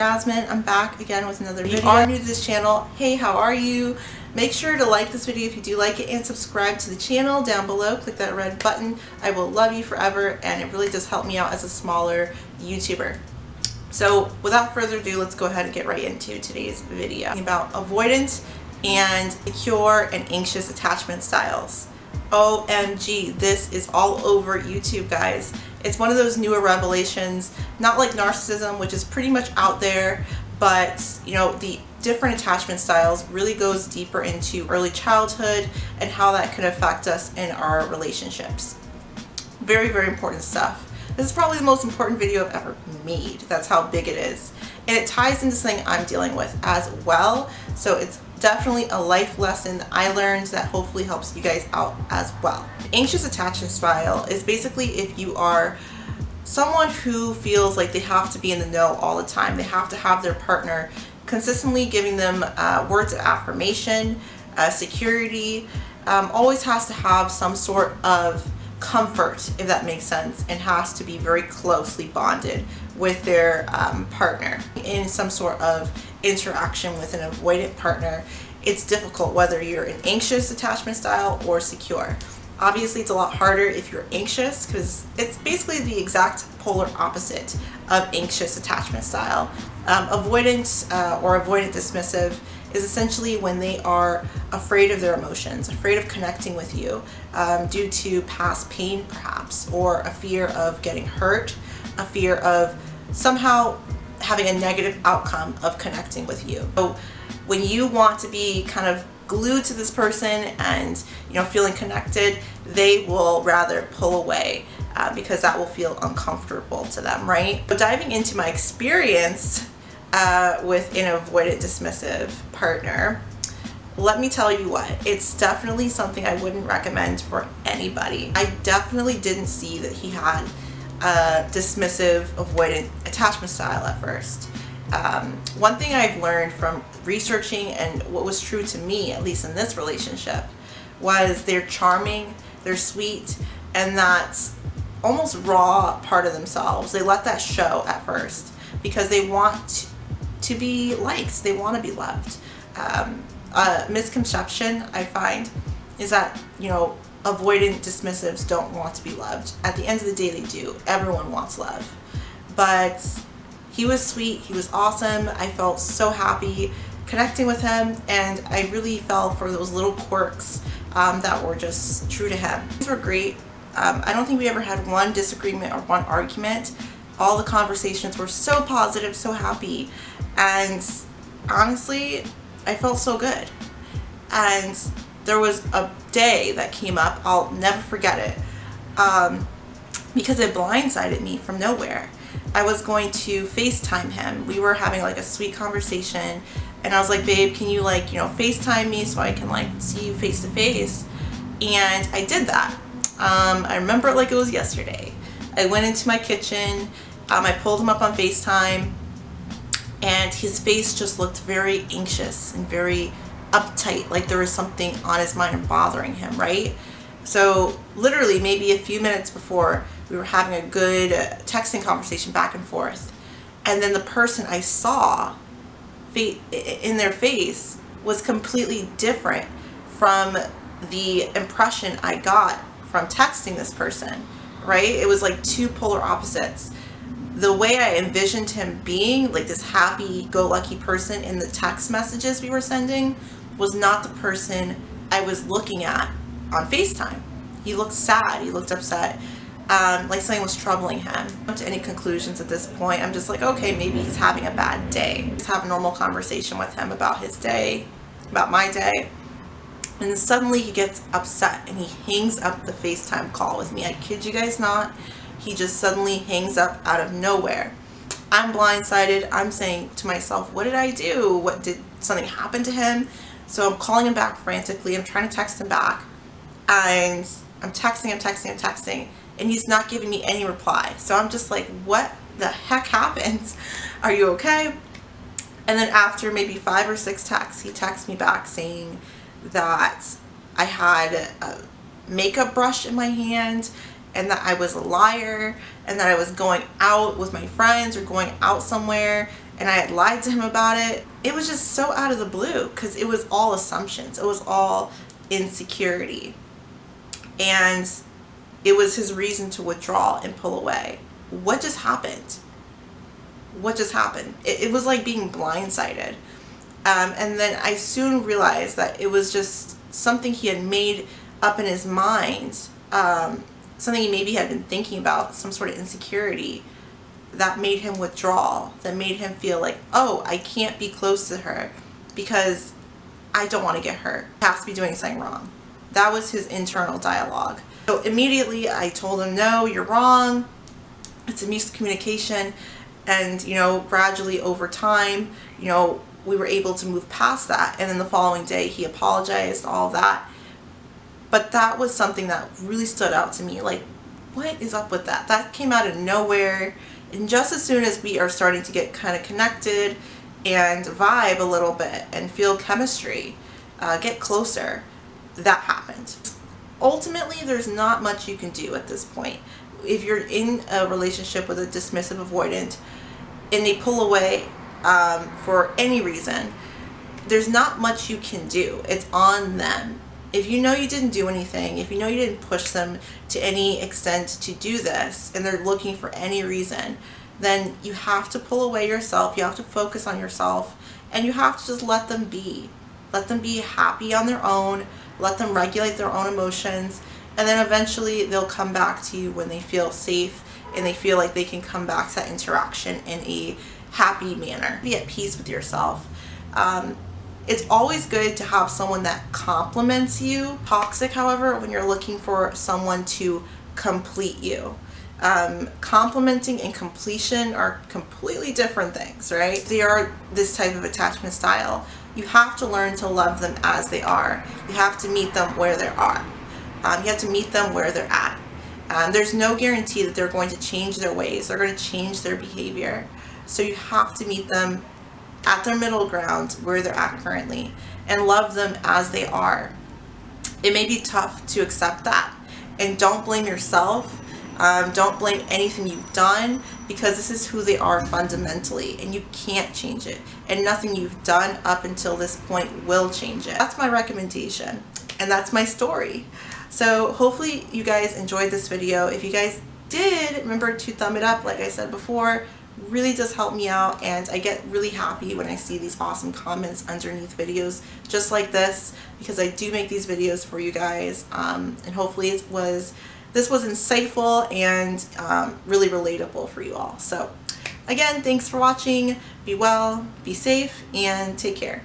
Jasmine, I'm back again with another video. If you are new to this channel, hey, how are you? Make sure to like this video if you do like it and subscribe to the channel down below. Click that red button. I will love you forever, and it really does help me out as a smaller YouTuber. So without further ado, let's go ahead and get right into today's video about avoidant and secure and anxious attachment styles. OMG, this is all over YouTube, guys. It's one of those newer revelations, not like narcissism, which is pretty much out there, but you know, the different attachment styles really goes deeper into early childhood and how that can affect us in our relationships. Very, very important stuff. This is probably the most important video I've ever made. That's how big it is. And it ties into something I'm dealing with as well. So it's definitely a life lesson that I learned that hopefully helps you guys out as well. Anxious attachment style is basically if you are someone who feels like they have to be in the know all the time. They have to have their partner consistently giving them words of affirmation, security, always has to have some sort of comfort, if that makes sense, and has to be very closely bonded with their partner. In some sort of interaction with an avoidant partner, it's difficult whether you're an anxious attachment style or secure. Obviously, it's a lot harder if you're anxious because it's basically the exact polar opposite of anxious attachment style. Avoidant or avoidant dismissive is essentially when they are afraid of their emotions, afraid of connecting with you due to past pain perhaps, or a fear of getting hurt, a fear of somehow having a negative outcome of connecting with you. So when you want to be kind of glued to this person and feeling connected, they will rather pull away because that will feel uncomfortable to them, right? So diving into my experience with an avoidant dismissive partner, let me tell you what, it's definitely something I wouldn't recommend for anybody. I definitely didn't see that he had a dismissive avoidant attachment style at first. One thing I've learned from researching and what was true to me, at least in this relationship, was they're charming, they're sweet, and that's almost raw part of themselves. They let that show at first because they want to be liked, they want to be loved. A misconception I find is that avoidant dismissives don't want to be loved. At the end of the day, they do. Everyone wants love. But he was sweet, he was awesome. I felt so happy connecting with him, and I really fell for those little quirks that were just true to him. These were great. I don't think we ever had one disagreement or one argument. All the conversations were so positive, so happy, and honestly, I felt so good. And there was a day that came up, I'll never forget it, because it blindsided me from nowhere. I was going to FaceTime him. We were having like a sweet conversation, and I was like, babe, can you FaceTime me so I can see you face to face? And I did that. I remember it like it was yesterday. I went into my kitchen, I pulled him up on FaceTime, and his face just looked very anxious and very uptight, like there was something on his mind and bothering him, right? So literally maybe a few minutes before, we were having a good texting conversation back and forth, and then the person I saw in their face was completely different from the impression I got from texting this person, right? It was like two polar opposites. The way I envisioned him being, like this happy-go-lucky person in the text messages we were sending, was not the person I was looking at on FaceTime. He looked sad, he looked upset, like something was troubling him. Not to any conclusions at this point. I'm just like, okay, maybe he's having a bad day. Just have a normal conversation with him about his day, about my day. And then suddenly he gets upset and he hangs up the FaceTime call with me. I kid you guys not. He just suddenly hangs up out of nowhere. I'm blindsided. I'm saying to myself, what did I do? What did something happen to him? So I'm calling him back frantically. I'm trying to text him back. And I'm texting, and he's not giving me any reply. So I'm just like, what the heck happened? Are you okay? And then after maybe 5 or 6 texts, he texts me back saying that I had a makeup brush in my hand, and that I was a liar, and that I was going out with my friends or going out somewhere, and I had lied to him about it. It was just so out of the blue because it was all assumptions. It was all insecurity. And it was his reason to withdraw and pull away. What just happened? What just happened? It was like being blindsided. And then I soon realized that it was just something he had made up in his mind, something he maybe had been thinking about, some sort of insecurity that made him withdraw, that made him feel like, oh, I can't be close to her because I don't want to get hurt. I have to be doing something wrong. That was his internal dialogue. So immediately I told him, no, you're wrong. It's a miscommunication. And, you know, gradually over time, you know, we were able to move past that. And then the following day he apologized, all of that. But that was something that really stood out to me. Like, what is up with that? That came out of nowhere. And just as soon as we are starting to get kind of connected and vibe a little bit and feel chemistry, get closer, that happened. Ultimately, there's not much you can do at this point. If you're in a relationship with a dismissive avoidant and they pull away for any reason, there's not much you can do. It's on them. If you know you didn't do anything, if you know you didn't push them to any extent to do this, and they're looking for any reason, then you have to pull away yourself, you have to focus on yourself, and you have to just let them be. Let them be happy on their own, let them regulate their own emotions, and then eventually they'll come back to you when they feel safe and they feel like they can come back to that interaction in a happy manner. Be at peace with yourself. It's always good to have someone that compliments you. Toxic, however, when you're looking for someone to complete you. Complimenting and completion are completely different things, right? They are this type of attachment style. You have to learn to love them as they are. You have to meet them where they are. You have to meet them where they're at. There's no guarantee that they're going to change their ways. They're going to change their behavior. So you have to meet them at their middle ground where they're at currently and love them as they are. It may be tough to accept that, and don't blame yourself. Don't blame anything you've done, because this is who they are fundamentally and you can't change it, and nothing you've done up until this point will change it. That's my recommendation, and that's my story. So hopefully you guys enjoyed this video. If you guys did, remember to thumb it up. Like I said before, really does help me out, and I get really happy when I see these awesome comments underneath videos just like this, because I do make these videos for you guys, and hopefully this was insightful and really relatable for you all. So again, thanks for watching. Be well, be safe, and take care.